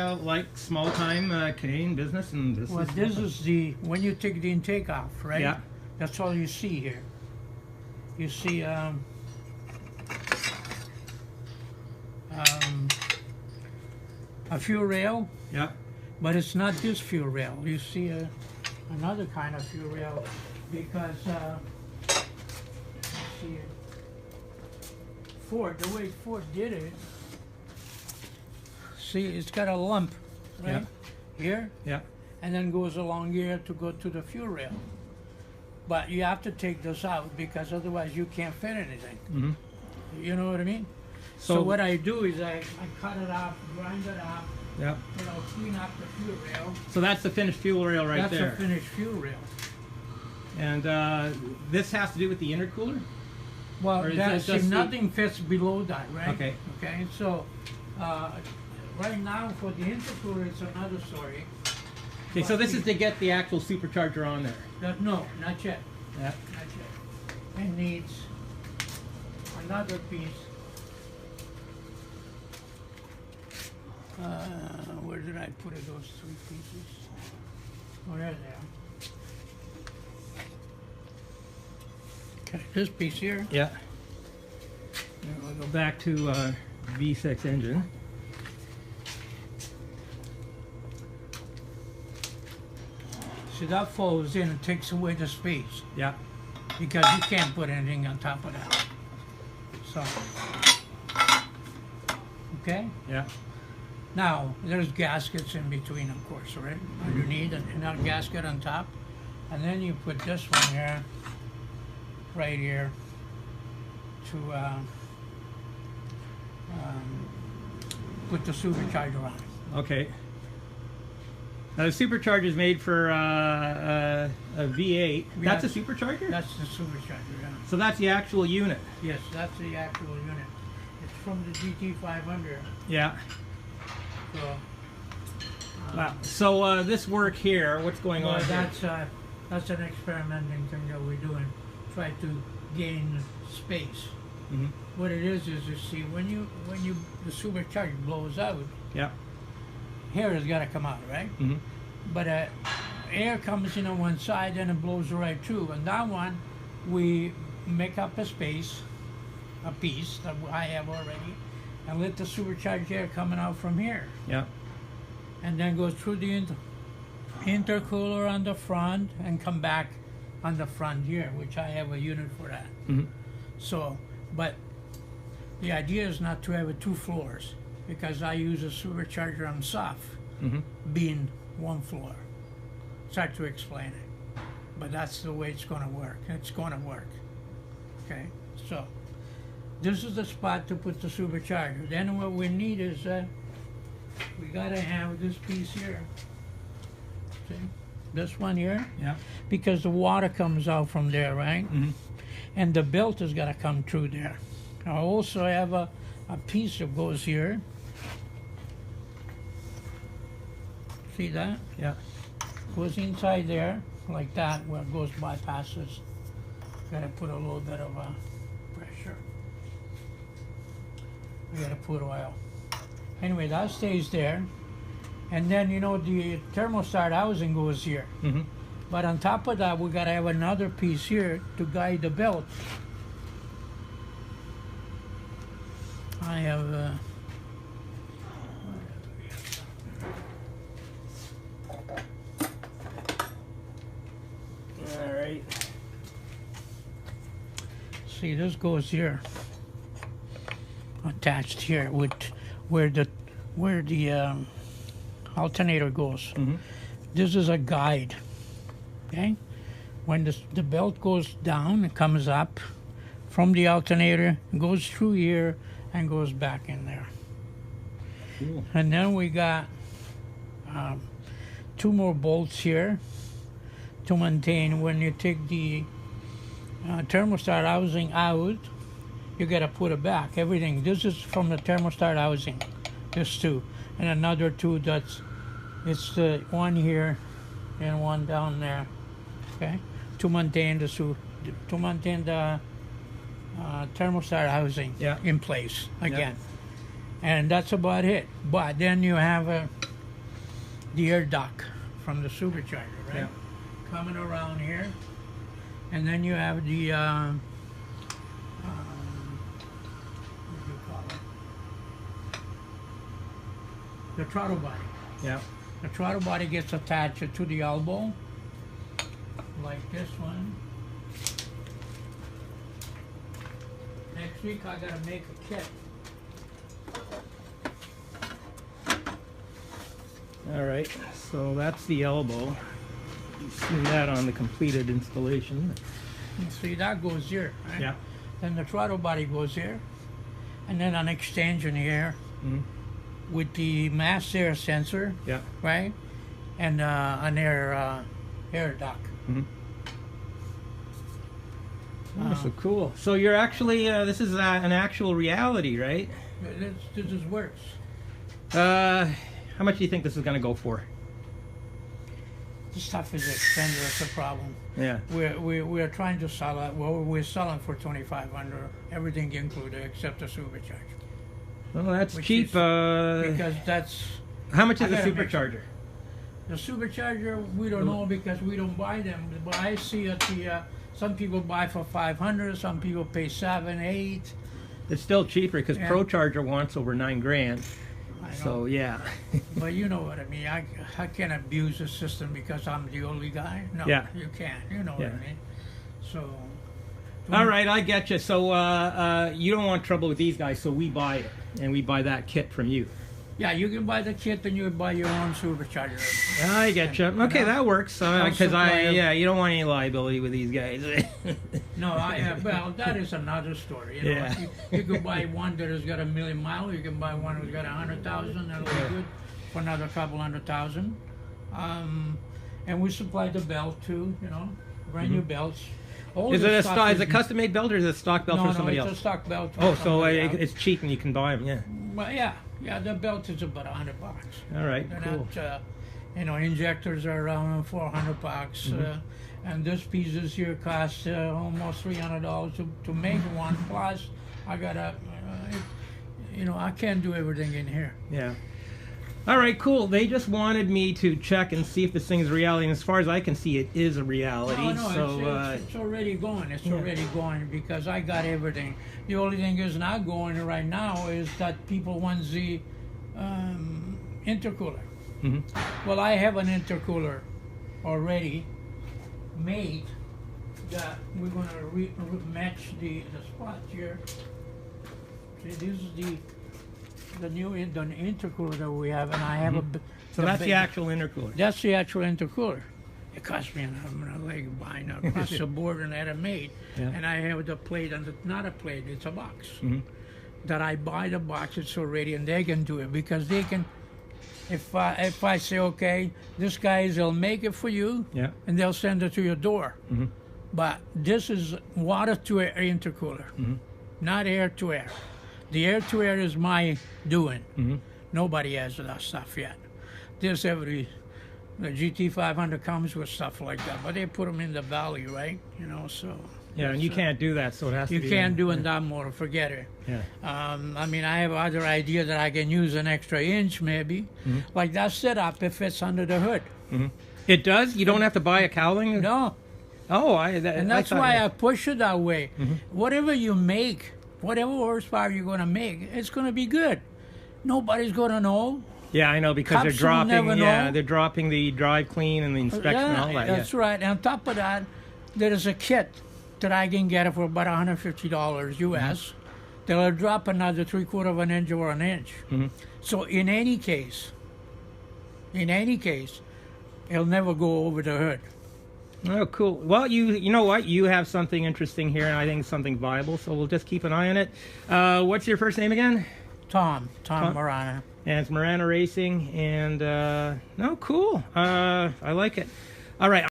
Like small-time Canadian business, and this Well, this is the, when you take the intake off, right? Yeah. That's all you see here. You see a fuel rail. Yeah. But it's not this fuel rail. You see another kind of fuel rail because let's see, Ford, the way Ford did it, see, it's got a lump, right? Here, Yeah. and then goes along here to go to the fuel rail. But you have to take this out because otherwise you can't fit anything. Mm-hmm. You know what I mean? So what I do is I cut it off, grind it off, Yeah. you know, clean up the fuel rail. So that's the finished fuel rail right That's there. a finished fuel rail. And this has to do with the intercooler? Well, Or is that, it see, just the- nothing fits below that, right? Okay. Okay, so right now for the intercooler, it's another story. Okay, so this is to get the actual supercharger on there. No, not yet. Yeah. Not yet. It needs another piece. Where did I put it, those three pieces? Oh, there they are. Okay, this piece here. Yeah. Now we'll go back to V6 engine. See, that folds in and takes away the space Yeah. because you can't put anything on top of that. So, okay? Yeah. Now, there's gaskets in between, of course, right? You need another gasket on top. And then you put this one here, right here, to put the supercharger on. Okay. Now the supercharger is made for a V8. That's a supercharger? That's the supercharger, yeah. So that's the actual unit? Yes, that's the actual unit. It's from the GT500. Yeah. So, Wow. So this work here, what's going on here? that's an experimenting thing that we're doing. Try to gain space. Mm-hmm. What it is you see when the supercharger blows out, Yeah. air has got to come out, right? Mm-hmm. But air comes in on one side and it blows right through. And that one, we make up a space, a piece that I have already, and let the supercharged air coming out from here. Yeah. And then go through the intercooler on the front and come back on the front here, which I have a unit for that. Mm-hmm. So, but the idea is not to have it 2 floors because I use a supercharger on soft, Mm-hmm. being 1 floor. It's hard to explain it, but that's the way it's going to work. It's going to work. Okay, so this is the spot to put the supercharger. Then what we need is we got to have this piece here. See, this one here, Yeah. because the water comes out from there, right? Mm-hmm. And the belt has got to come through there. I also have a piece that goes here. See that? Yeah. Goes inside there, like that, where it goes bypasses. Got to put a little bit of pressure. We got to put oil. Anyway, that stays there. And then, you know, the thermostat housing goes here. Mm-hmm. But on top of that, we got to have another piece here to guide the belt. I have All right. see, this goes here, attached here with where the alternator goes. Mm-hmm. This is a guide. Okay, when the belt goes down, it comes up from the alternator, goes through here, and goes back in there. Cool. And then we got 2 more bolts here to maintain. When you take the thermostat housing out, you got to put it back. Everything. This is from the thermostat housing. This 2, and another 2. It's the one here and one down there. Okay, to maintain the thermostat housing Yeah. in place again. And that's about it. But then you have the air duct from the supercharger, right? Yeah. Coming around here, and then you have the what do you call it? The throttle body. Yeah. The throttle body gets attached to the elbow, like this one. Next week I gotta make a kit. All right. So that's the elbow. You've seen that on the completed installation. You see, that goes here, right? Yeah. Then the throttle body goes here, and then an extension here Mhm. with the mass air sensor, Yeah. right? And an air duct. Mhm. Oh, so cool. So you're actually this is an actual reality, right? This is works. How much do you think this is going to go for? This stuff is expensive. It's a problem. Yeah. We're trying to sell it. Well, we're selling for $2,500, everything included except the supercharger. Well, that's Which cheap. is- Because that's How much is I the gotta make- supercharger? the supercharger. We don't know because we don't buy them. But I see at the some people buy for $500, some people pay $7, $8. It's still cheaper because Yeah. ProCharger wants over $9,000. I know. So yeah. But you know what I mean. I can't abuse the system because I'm the only guy. No, Yeah. you can't. You know what Yeah. I mean. So. All right, I get you. So you don't want trouble with these guys, so we buy it, and we buy that kit from you. Yeah, you can buy the kit and you buy your own supercharger. I get you. And Okay, I'll- that works. I'll Because supply it. you don't want any liability with these guys. No, well, that is another story. You know, Yeah. you could buy one that has got 1,000,000 miles. You can buy one that's got 100,000. That'll be good for another couple 100,000. And we supply the belt too. You know, brand new belts. All Is this it a stuff stock? Is it custom made belt or is it a stock belt No, for somebody it's else? a stock belt. for Oh, so somebody else. it's cheap and you can buy them. Yeah. Well, yeah, the belt is about $100. All right. They're Cool. not, you know, injectors are around $400, and this pieces here cost almost $300 to make one. Plus, I gotta, you know, I can't do everything in here. Yeah. All right, cool. They just wanted me to check and see if this thing is reality, and as far as I can see, it is a reality. No, so it's already going. It's yeah. already going because I got everything. The only thing is not going right now is that people want the intercooler. Mhm. Well, I have an intercooler already made that we're going to match the spot here. See, this is the new the intercooler that we have, and I have so that's the actual intercooler. That's the actual intercooler. It cost me an arm and a leg buying across the board and had it made. Yeah. And I have the plate, and not a plate, it's a box. Mhm. That I buy the box, it's already, and they can do it because they can. If I say, okay, this guys, they'll make it for you, Yeah. and they'll send it to your door. Mhm. But this is water to air intercooler, not air to air. The air to air is my doing. Nobody has that stuff yet. There's the GT500 comes with stuff like that, but they put them in the valley, right? You know, so. Yeah, and you can't do that, so it has to You be. can't do it that more. Forget it. Yeah. I mean, I have other idea that I can use an extra inch, maybe. Like that setup, it fits under the hood. It does. You don't have to buy a cowling. No, Oh, and that's why I push it that way. Whatever you make, whatever horsepower you're going to make, it's going to be good. Nobody's going to know. Yeah, I know because they're Cops will never dropping. Yeah, know. they're dropping the drive clean and the inspection and all that. That's right. And on top of that, there is a kit that I can get it for about $150 US. They'll drop another 3/4 of an inch or an inch. So in any case, it'll never go over the hood. Oh, cool. Well, you know what? You have something interesting here, and I think something viable. So we'll just keep an eye on it. What's your first name again? Tom Morana. And it's Morana Racing. And no, cool. I like it. All right.